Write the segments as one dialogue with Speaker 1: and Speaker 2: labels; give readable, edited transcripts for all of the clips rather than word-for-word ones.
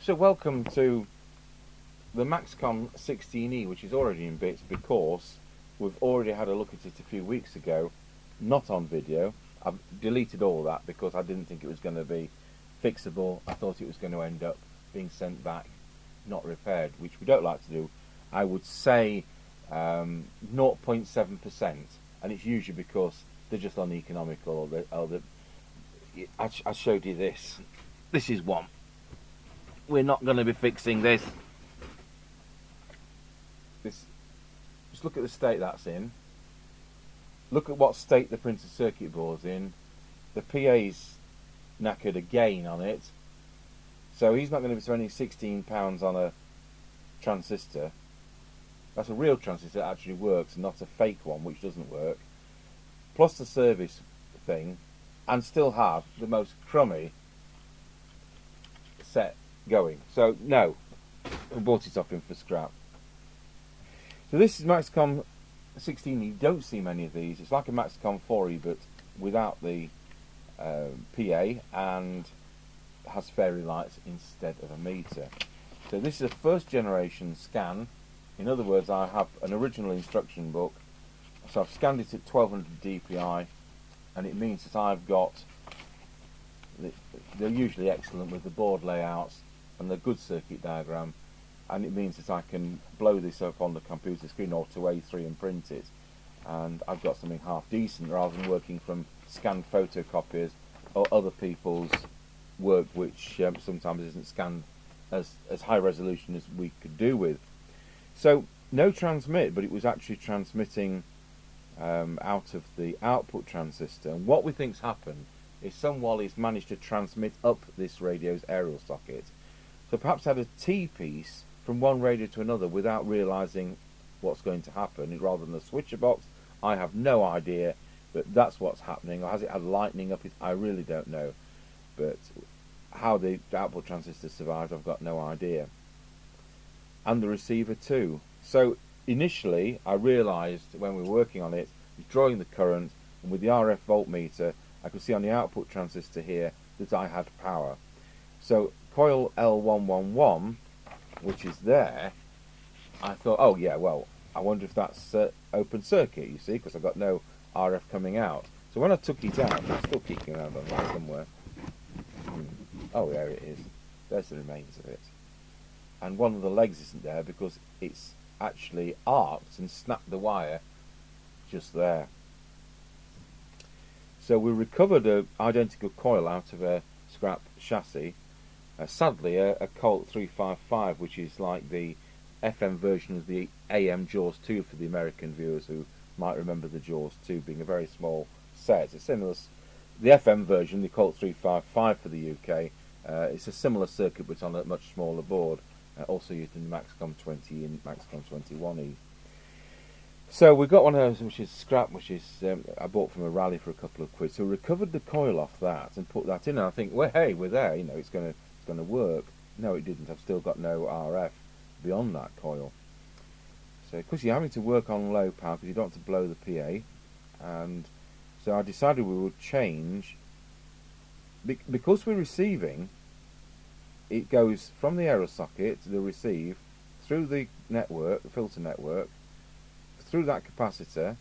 Speaker 1: So welcome to the Maxcom 16E, which is already in bits because we've already had a look at it a few weeks ago, not on video. I've deleted all that because I didn't think it was going to be fixable. I thought it was going to end up being sent back not repaired, which we don't like to do. I would say 0.7%, and it's usually because they're just uneconomical. I showed you this. This is one. We're not going to be fixing this. Just look at the state that's in. Look at what state the printed circuit board's in. The PA's knackered again on it. So he's not going to be spending £16 on a transistor. That's a real transistor that actually works, and not a fake one which doesn't work. Plus the service thing, and still have the most crummy set going. So no, we bought it off him for scrap. So this is Maxcom 16. You don't see many of these. It's like a Maxcom 4E but without the PA, and has fairy lights instead of a meter. So this is a first generation scan. In other words, I have an original instruction book, so I've scanned it at 1200 dpi, and it means that I've got, they're usually excellent with the board layouts and the good circuit diagram, and it means that I can blow this up on the computer screen or to A3 and print it, and I've got something half decent rather than working from scanned photocopiers or other people's work which sometimes isn't scanned as high resolution as we could do with. So no transmit, but it was actually transmitting out of the output transistor, and what we think's happened is some Wally's managed to transmit up this radio's aerial socket. So perhaps had a T-piece from one radio to another without realising what's going to happen, rather than a switcher box. I have no idea, but that's what's happening. Or has it had lightning up it? I really don't know. But how the output transistor survived, I've got no idea. And the receiver too. So initially I realised when we were working on it, drawing the current, and with the RF voltmeter I could see on the output transistor here that I had power. So coil L111, which is there, I thought, oh yeah, well, I wonder if that's open circuit, you see, because I've got no RF coming out. So when I took it out, it's still kicking around on there somewhere. Oh, there it is. There's the remains of it. And one of the legs isn't there because it's actually arced and snapped the wire just there. So we recovered an identical coil out of a scrap chassis. Sadly, a Colt 355, which is like the FM version of the AM Jaws 2 for the American viewers who might remember the Jaws 2 being a very small set. It's similar. The FM version, the Colt 355 for the UK, it's a similar circuit but on a much smaller board, also used in the Maxcom 20 and Maxcom 21E. So we got one of those which is scrap, which is I bought from a rally for a couple of quid. So we recovered the coil off that and put that in, and I think, well, hey, we're there, you know, it's going to work. No, it didn't. I've still got no RF beyond that coil. So because you're having to work on low power because you don't want to blow the PA, and so I decided we would change, because we're receiving, it goes from the error socket to the receive, through the network, the filter network, through that capacitor,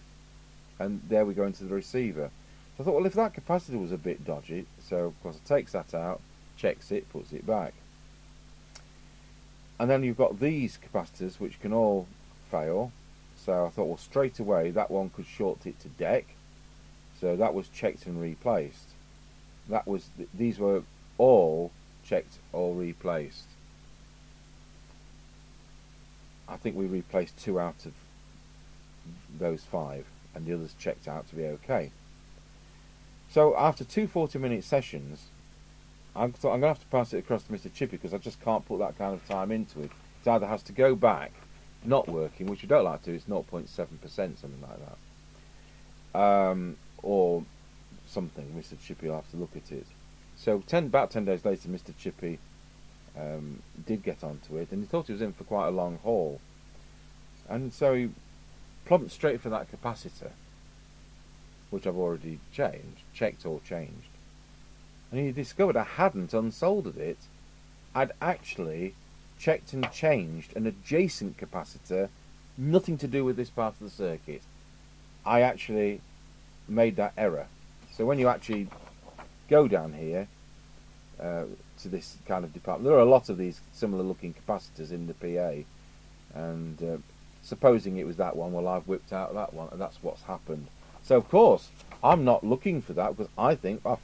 Speaker 1: and there we go into the receiver. So I thought, well, if that capacitor was a bit dodgy, so of course it takes that out, checks it, puts it back. And then you've got these capacitors which can all fail. So I thought, well, straight away that one could short it to deck. So that was checked and replaced. That was these were all checked or replaced. I think we replaced 2 out of those 5, and the others checked out to be okay. So after 2 40-minute sessions, I thought I'm going to have to pass it across to Mr. Chippy because I just can't put that kind of time into it. It either has to go back, not working, which we don't like to do, it's 0.7%, something like that. Or something, Mr. Chippy will have to look at it. So about 10 days later, Mr. Chippy did get onto it, and he thought he was in for quite a long haul. And so he plumped straight for that capacitor, which I've already checked or changed. And he discovered I hadn't unsoldered it. I'd actually checked and changed an adjacent capacitor, nothing to do with this part of the circuit. I actually made that error. So when you actually go down here to this kind of department, there are a lot of these similar looking capacitors in the PA, and supposing it was that one, well, I've whipped out that one, and that's what's happened. So of course I'm not looking for that, because I think I've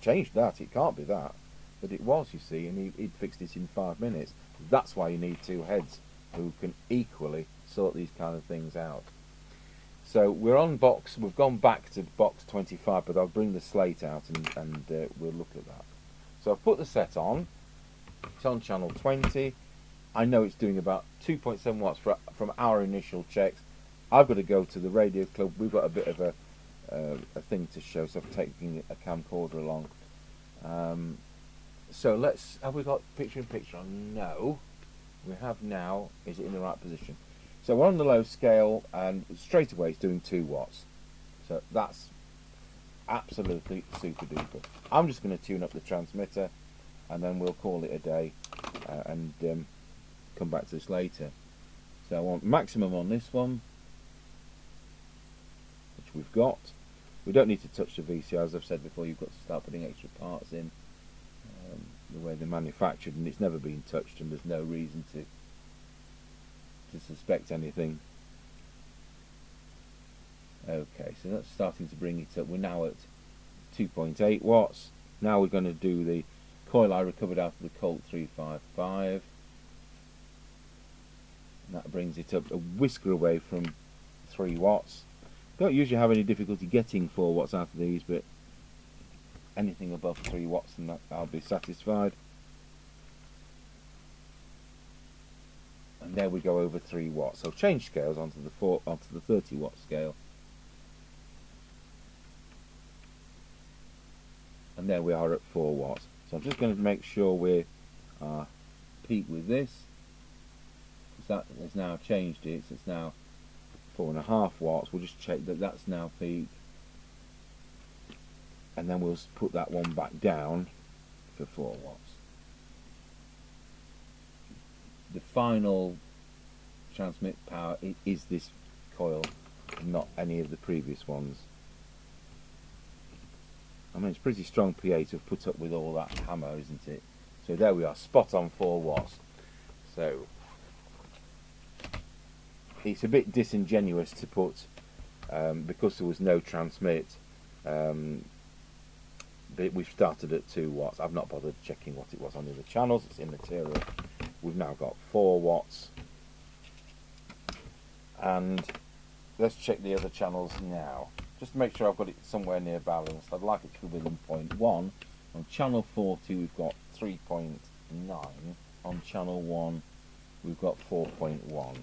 Speaker 1: changed that, it can't be that. But it was, you see, and he'd fixed it in 5 minutes. That's why you need two heads who can equally sort these kind of things out. So we're on box, we've gone back to box 25, but I'll bring the slate out and we'll look at that. So I've put the set on, it's on channel 20. I know it's doing about 2.7 watts from our initial checks. I've got to go to the radio club, we've got a bit of a thing to show, so I've taken a camcorder along. So have we got picture in picture on? No, we have now. Is it in the right position? So we're on the low scale, and straight away it's doing 2 watts. So that's absolutely super duper. I'm just going to tune up the transmitter, and then we'll call it a day, and come back to this later. So I want maximum on this one, which we've got. We don't need to touch the VCR, as I've said before. You've got to start putting extra parts in, the way they're manufactured, and it's never been touched, and there's no reason to suspect anything. Okay, so that's starting to bring it up. We're now at 2.8 watts. Now we're going to do the coil I recovered out of the Colt 355. And that brings it up a whisker away from 3 watts. Don't usually have any difficulty getting 4 watts out of these, but anything above 3 watts and that, I'll be satisfied. And there we go, over 3 watts. So change scales onto the 30 watt scale. And there we are at 4 watts. So I'm just going to make sure we're peak with this, because that has now changed it. So it's now 4.5 watts. We'll just check that that's now peak, and then we'll put that one back down for 4 watts. The final transmit power is this coil, not any of the previous ones. I mean, it's pretty strong PA to have put up with all that hammer, isn't it? So there we are, spot on 4 watts. So it's a bit disingenuous to put, because there was no transmit, we've started at 2 watts. I've not bothered checking what it was on the other channels, it's immaterial. We've now got 4 watts. And let's check the other channels now. Just to make sure I've got it somewhere near balanced. I'd like it to be within 0.1. On channel 40 we've got 3.9. On channel 1 we've got 4.1.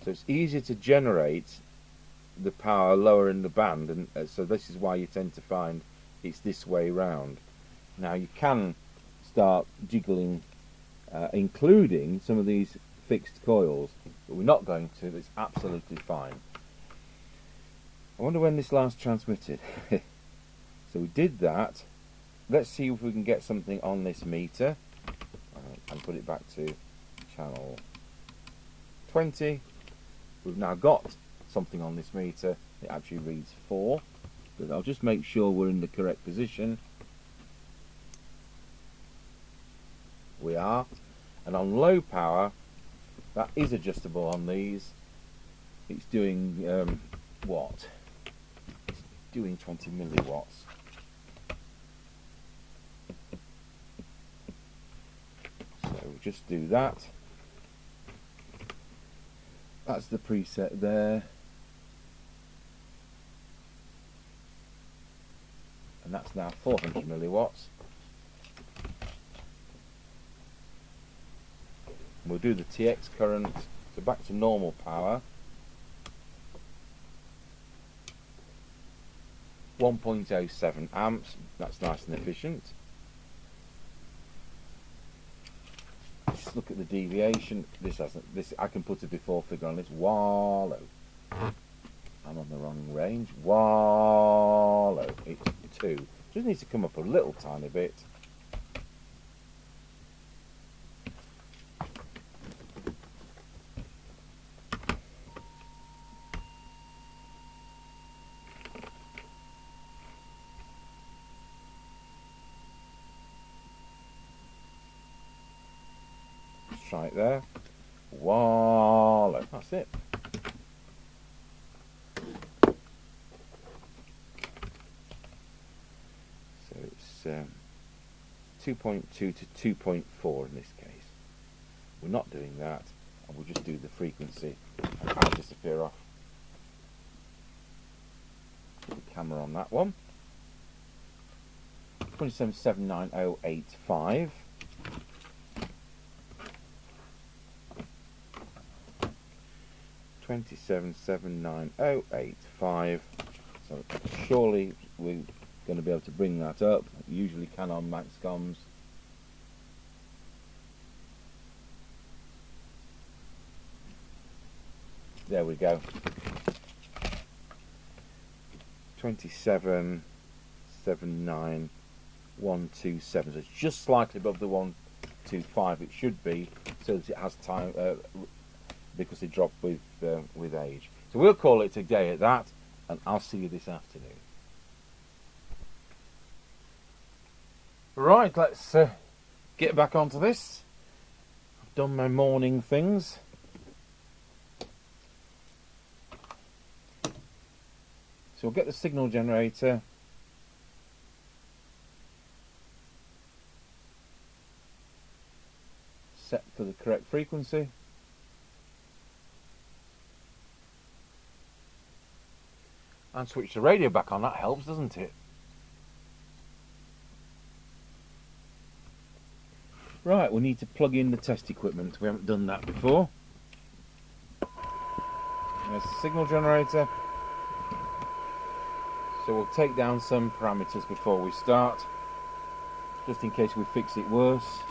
Speaker 1: So it's easier to generate the power lower in the band, and so this is why you tend to find it's this way round. Now you can start jiggling, including some of these fixed coils, but we're not going to. It's absolutely fine. I wonder when this last transmitted. So we did that. Let's see if we can get something on this meter, and put it back to channel 20. We've now got something on this meter. It actually reads 4, but I'll just make sure we're in the correct position. We are. And on low power, that is adjustable on these. It's doing what? It's doing 20 milliwatts. So we'll just do that. That's the preset there. And that's now 400 milliwatts. We'll do the TX current, so back to normal power. 1.07 amps, that's nice and efficient. Just look at the deviation. This I can put a before figure on this. Wallow. I'm on the wrong range. Wallow. It's 2. Just needs to come up a little tiny bit. try it there. Voila, that's it. So it's 2.2 to 2.4 in this case. We're not doing that, and we'll just do the frequency and I'll disappear off. Put the camera on that one. 2779085. $27,790,85. So surely we're going to be able to bring that up. We usually can on Maxcoms. There we go. 27,79127. So it's just slightly above the 125. It should be, so that it has time. Because it dropped with age. So we'll call it a day at that, and I'll see you this afternoon. Right, let's get back onto this. I've done my morning things. So we'll get the signal generator set for the correct frequency. And switch the radio back on. That helps, doesn't it? Right, we need to plug in the test equipment. We haven't done that before. There's the signal generator. So we'll take down some parameters before we start, just in case we fix it worse.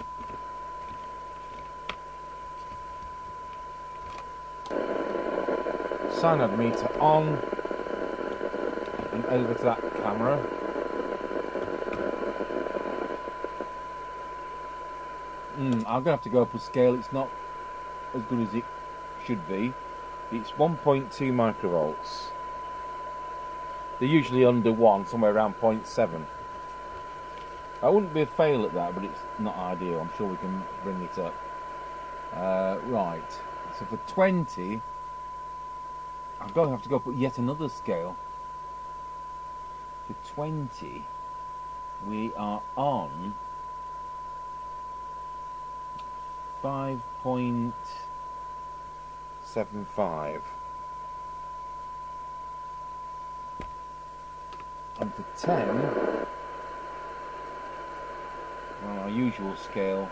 Speaker 1: Cyanide meter on. And over to that camera. I'm going to have to go up a scale. It's not as good as it should be. It's 1.2 microvolts. They're usually under 1, somewhere around 0.7. I wouldn't be a fail at that, but it's not ideal. I'm sure we can bring it up. Right. So for 20, I'm going to have to go up yet another scale. For 20, we are on 5.75. And for 10, on our usual scale,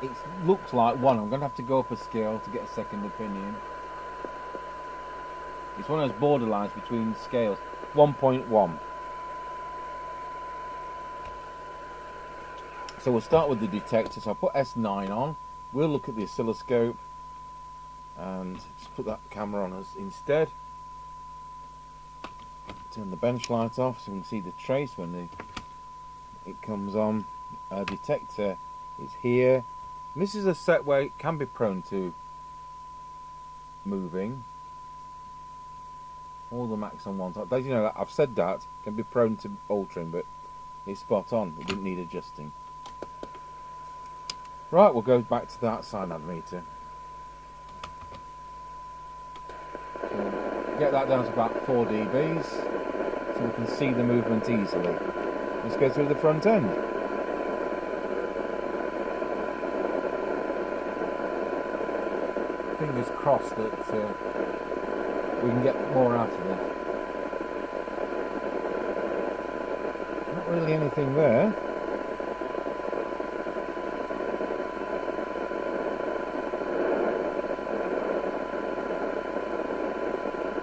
Speaker 1: it looks like 1. I'm going to have to go up a scale to get a second opinion. It's one of those borderlines between scales. 1.1. So we'll start with the detector. So I'll put S9 on. We'll look at the oscilloscope and just put that camera on us instead. Turn the bench light off so we can see the trace when it comes on. Detector is here. And this is a set where it can be prone to moving. All the Maxcom ones, as you know, I've said that, can be prone to altering, but it's spot on. It didn't need adjusting. Right, we'll go back to that cyanide meter. So get that down to about 4 dBs, so we can see the movement easily. Let's go through the front end. Fingers crossed that we can get more out of it. Not really anything there.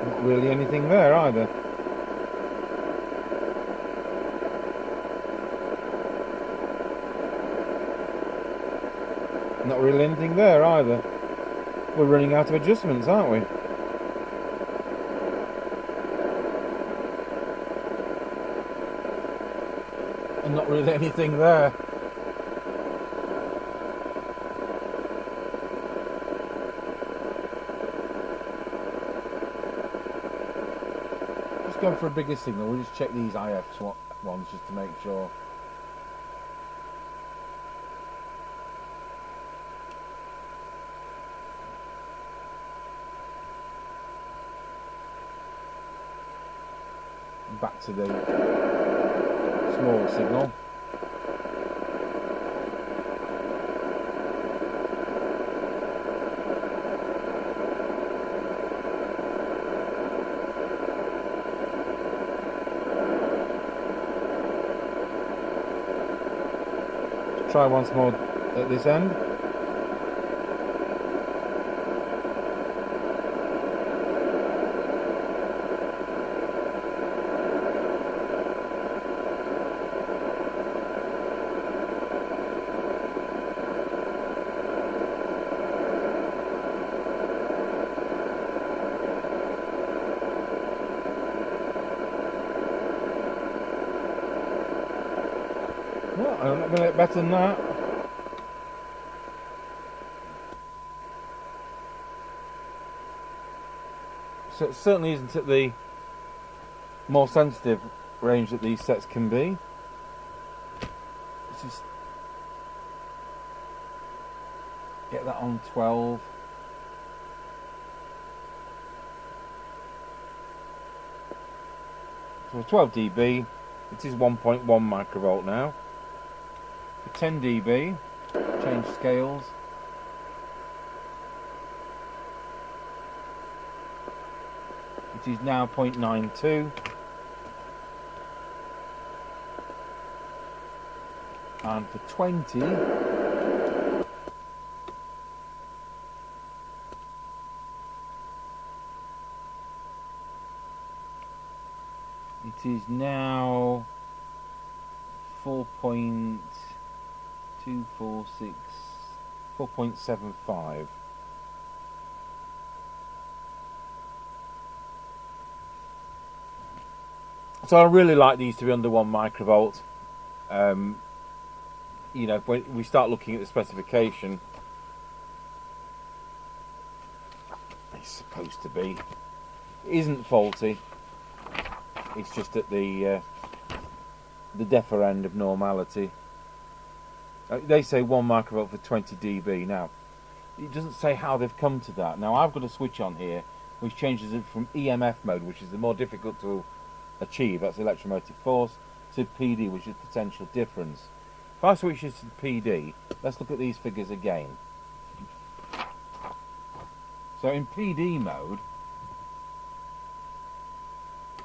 Speaker 1: Not really anything there either. Not really anything there either. We're running out of adjustments, aren't we? And not really anything there. Just going for a bigger signal. We'll just check these IF ones just to make sure. back to the small signal. Try once more at this end. Well, I'm not going to get better than that. So it certainly isn't at the more sensitive range that these sets can be. Let's just get that on 12. So 12 dB, it is 1.1 microvolt now. For 10 dB, change scales. It is now 0.92. And for 20, it is now 4.246, 4.75. So I really like these to be under 1 microvolt. You know, when we start looking at the specification, it's supposed to be. It isn't faulty. It's just at the defer end of normality. They say 1 microvolt for 20 dB. Now, it doesn't say how they've come to that. Now, I've got a switch on here which changes it from EMF mode, which is the more difficult to achieve, that's electromotive force, to PD, which is potential difference. If I switch this to PD, let's look at these figures again. So in PD mode,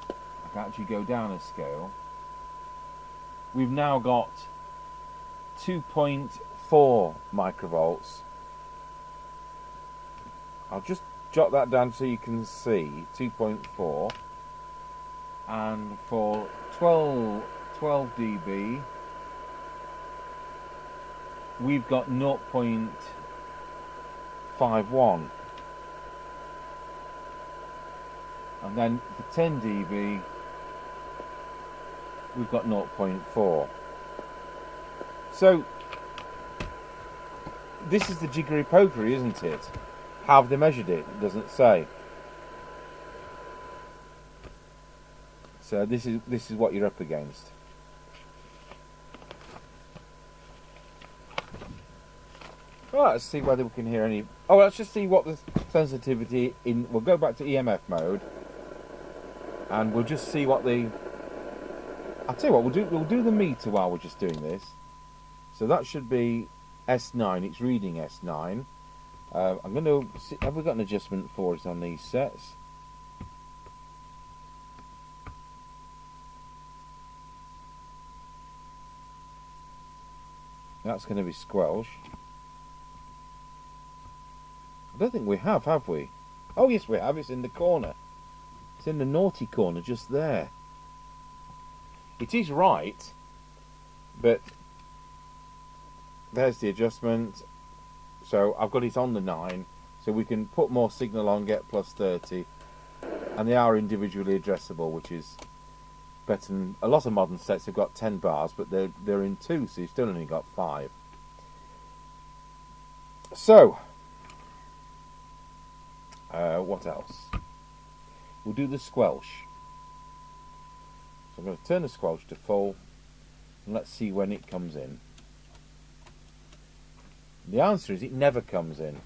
Speaker 1: I can actually go down a scale. We've now got 2.4 microvolts. I'll just jot that down so you can see 2.4. And for 12 dB, we've got 0.51. And then for 10 dB, we've got 0.4. So, this is the jiggery pokery, isn't it? How have they measured it? It doesn't say. So this is what you're up against. Right, let's see whether we can hear any. Oh, let's just see what the sensitivity in. We'll go back to EMF mode, and we'll just see what the. I'll tell you what we'll do the meter while we're just doing this. So that should be S9. It's reading S9. I'm going to see. Have we got an adjustment for it on these sets? That's going to be Squelch. I don't think we have we? Oh yes we have, it's in the corner. It's in the naughty corner just there. It is right, but there's the adjustment. So I've got it on the 9, so we can put more signal on, get plus 30, and they are individually addressable, which is better than a lot of modern sets have got 10 bars, but they're in 2, so you've still only got 5. So what else? We'll do the Squelch. So I'm going to turn the Squelch to full, and let's see when it comes in. The answer is it never comes in.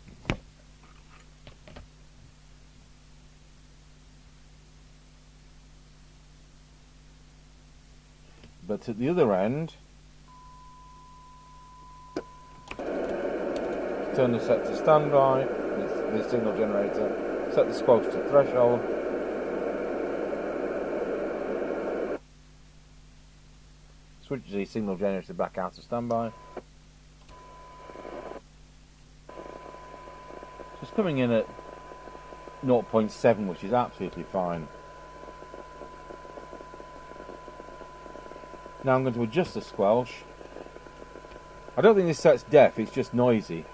Speaker 1: But at the other end, turn the set to standby, the signal generator, set the squelch to threshold, switch the signal generator back out to standby. So it's coming in at 0.7, which is absolutely fine. Now I'm going to adjust the squelch. I don't think this set's deaf, it's just noisy.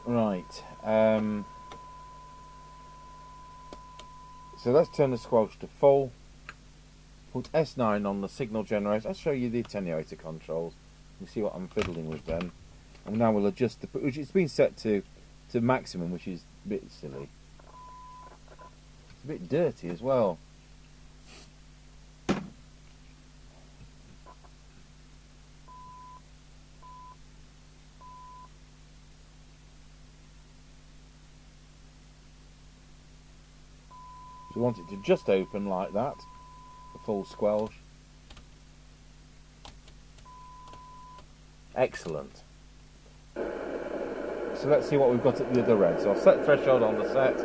Speaker 1: Right. So let's turn the squelch to full. Put S9 on the signal generator. I'll show you the attenuator controls. You see what I'm fiddling with then. And now we'll adjust the, which it's been set to maximum, which is a bit silly. It's a bit dirty as well. So we want it to just open like that, the full squelch. Excellent. So let's see what we've got at the other end. So I'll set threshold on the set.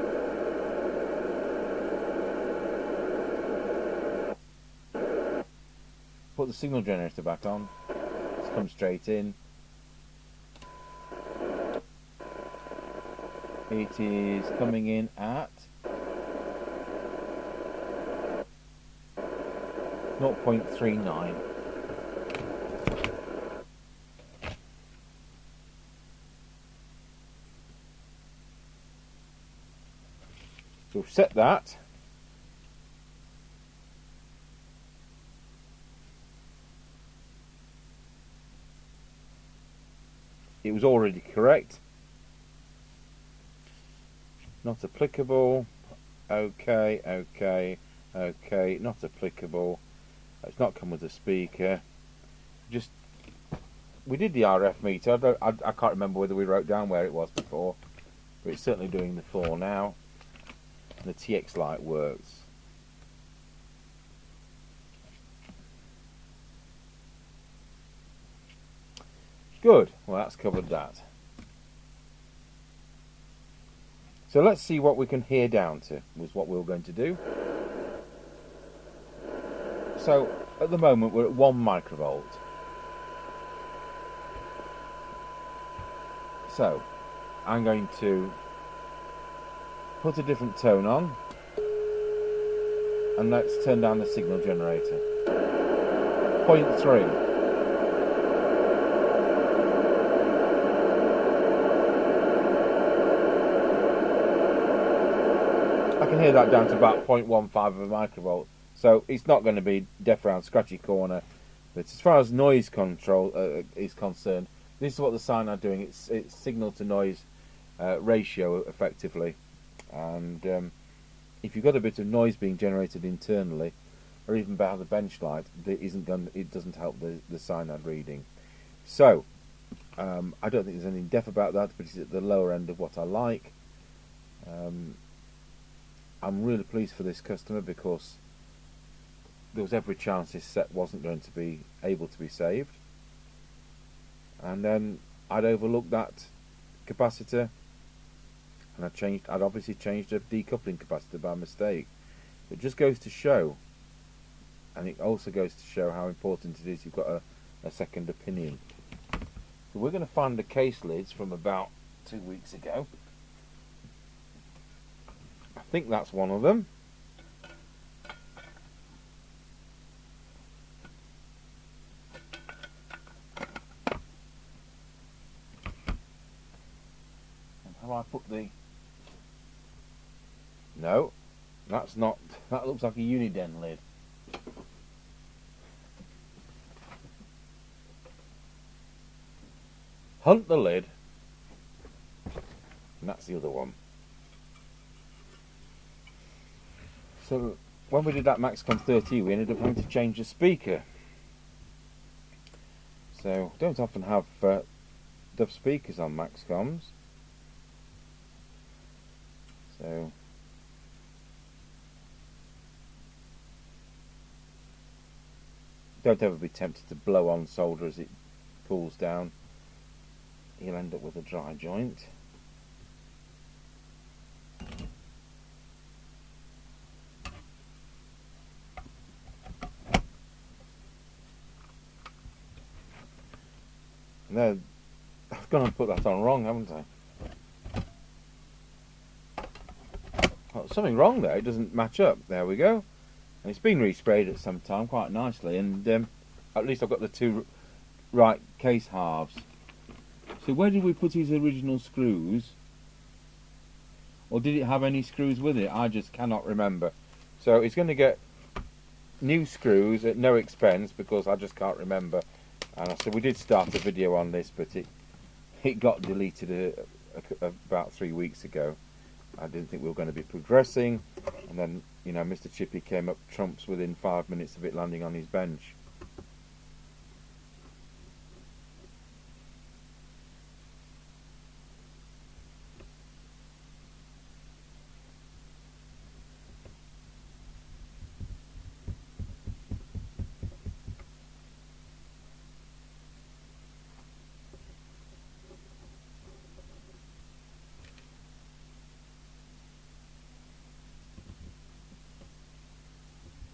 Speaker 1: Put the signal generator back on. It's come straight in. It is coming in at 0.39. So we've set that. It was already correct. Not applicable. Okay, okay, okay. Not applicable. It's not come with a speaker. Just, we did the RF meter. I can't remember whether we wrote down where it was before, but it's certainly doing the 4 now. And the TX light works. Good. Well, that's covered that. So let's see what we can hear down to, was what we were going to do. So at the moment we're at 1 microvolt. So I'm going to put a different tone on, and let's turn down the signal generator. 0.3. I can hear that down to about 0.15 of a microvolt. So it's not going to be deaf round scratchy corner. But as far as noise control is concerned, this is what the sign are doing. It's signal to noise ratio effectively. And if you've got a bit of noise being generated internally, or even by the bench light, it doesn't help the cyanide reading. So I don't think there's anything deaf about that, but it's at the lower end of what I like. I'm really pleased for this customer because there was every chance this set wasn't going to be able to be saved, and then I'd overlooked that capacitor, and I'd obviously changed a decoupling capacitor by mistake. It just goes to show, and it also goes to show how important it is you've got a second opinion. So we're going to find the case lids from about 2 weeks ago. I think that's one of them. And how I put the... No, that's not. That looks like a Uniden lid. Hunt the lid. And that's the other one. So when we did that Maxcom 30, we ended up having to change the speaker. So don't often have DUF speakers on Maxcoms. So Don't ever be tempted to blow on solder as it cools down. You'll end up with a dry joint. No, I've gone and put that on wrong, haven't I? Oh, something wrong there, it doesn't match up. There we go. And it's been resprayed at some time quite nicely, and at least I've got the two right case halves. So where did we put his original screws? Or did it have any screws with it? I just cannot remember. So it's going to get new screws at no expense because I just can't remember. And so we did start a video on this, but it got deleted about 3 weeks ago. I didn't think we were going to be progressing, and then, you know, Mr. Chippy came up trumps within 5 minutes of it landing on his bench.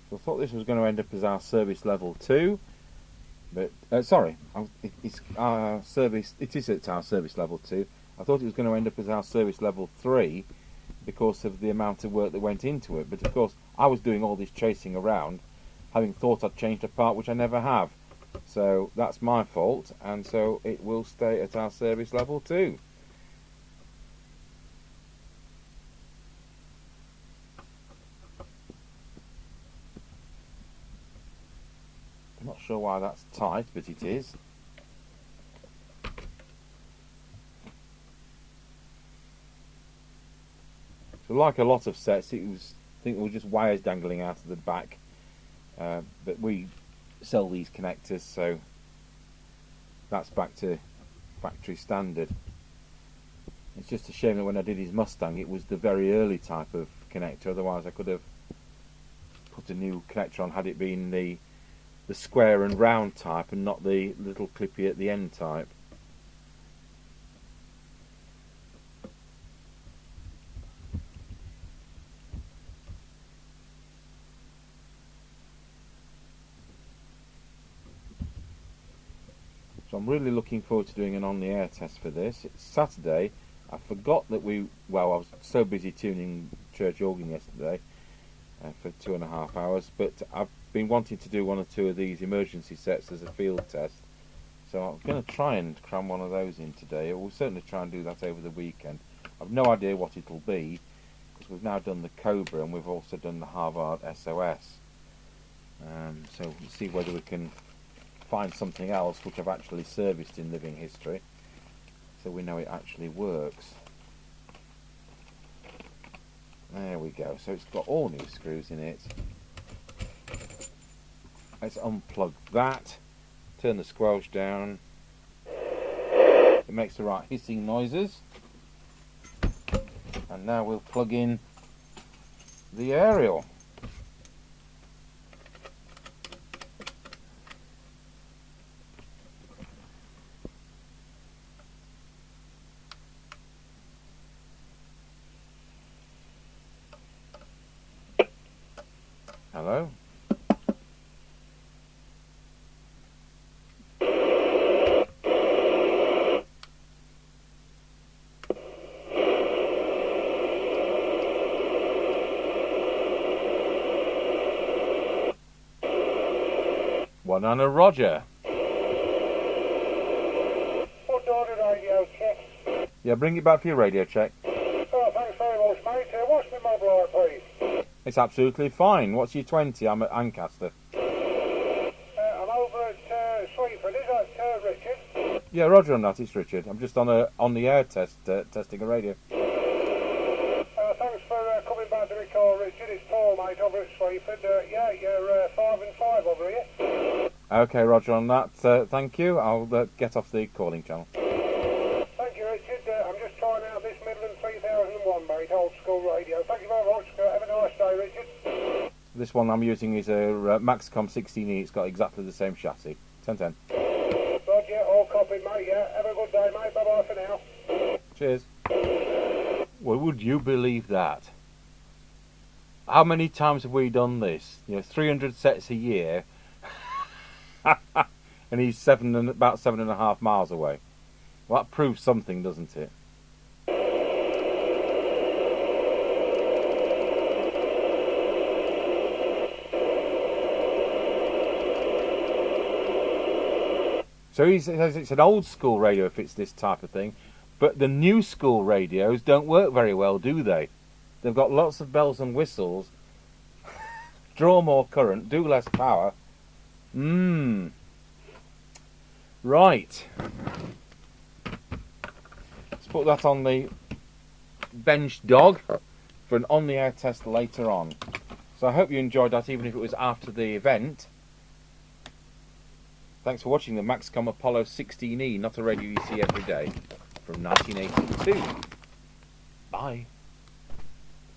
Speaker 1: So I thought this was going to end up as our service level 2, but sorry, it's our service. It is at our service level 2. I thought it was going to end up as our service level 3 because of the amount of work that went into it. But of course, I was doing all this chasing around, having thought I'd changed a part which I never have. So that's my fault, and so it will stay at our service level 2. I'm not sure why that's tight, but it is. So like a lot of sets, I think it was just wires dangling out of the back. But we sell these connectors, so that's back to factory standard. It's just a shame that when I did his Mustang, it was the very early type of connector. Otherwise, I could have put a new connector on had it been the square and round type and not the little clippy at the end type. So I'm really looking forward to doing an on-the-air test for this. It's Saturday. I forgot that I was so busy tuning church organ yesterday for 2.5 hours, but I've been wanting to do 1 or 2 of these emergency sets as a field test. So I'm going to try and cram one of those in today. We'll certainly try and do that over the weekend. I've no idea what it'll be, because we've now done the Cobra and we've also done the Harvard SOS. So we'll see whether we can find something else which I've actually serviced in living history, so we know it actually works. There we go. So it's got all new screws in it. Let's unplug that, turn the squelch down. It makes the right hissing noises. And now we'll plug in the aerial. Hello? One on a Roger.
Speaker 2: What order radio check?
Speaker 1: Yeah, bring it back for your radio check.
Speaker 2: Oh, thanks very much, mate. What's my mob like, please?
Speaker 1: It's absolutely fine. What's your 20? I'm at Ancaster.
Speaker 2: I'm over at Sweetford. Is that Richard?
Speaker 1: Yeah, Roger on that. It's Richard. I'm just on the air test, testing a radio.
Speaker 2: Thanks for coming back to the call, Richard. It's Paul, mate, over at Sweetford. Yeah, you're 5 and 5 over here.
Speaker 1: Okay, Roger on that. Thank you. I'll get off the calling channel.
Speaker 2: Thank you, Richard. I'm just trying out this Midland 3001, mate, old school radio. Thank you very much. Have a nice day, Richard.
Speaker 1: This one I'm using is a Maxcom 16E. It's got exactly the same chassis. 1010.
Speaker 2: Roger, all copied, mate. Yeah, have a good day, mate. Bye-bye for now.
Speaker 1: Cheers. Well, would you believe that? How many times have we done this? 300 sets a year, and he's about 7.5 miles away. Well, that proves something, doesn't it? So he says it's an old school radio if it's this type of thing, but the new school radios don't work very well, do they? They've got lots of bells and whistles, draw more current, do less power. Right. Let's put that on the bench dog for an on-the-air test later on. So I hope you enjoyed that, even if it was after the event. Thanks for watching the Maxcom Apollo 16E, not a radio you see every day, from 1982. Bye.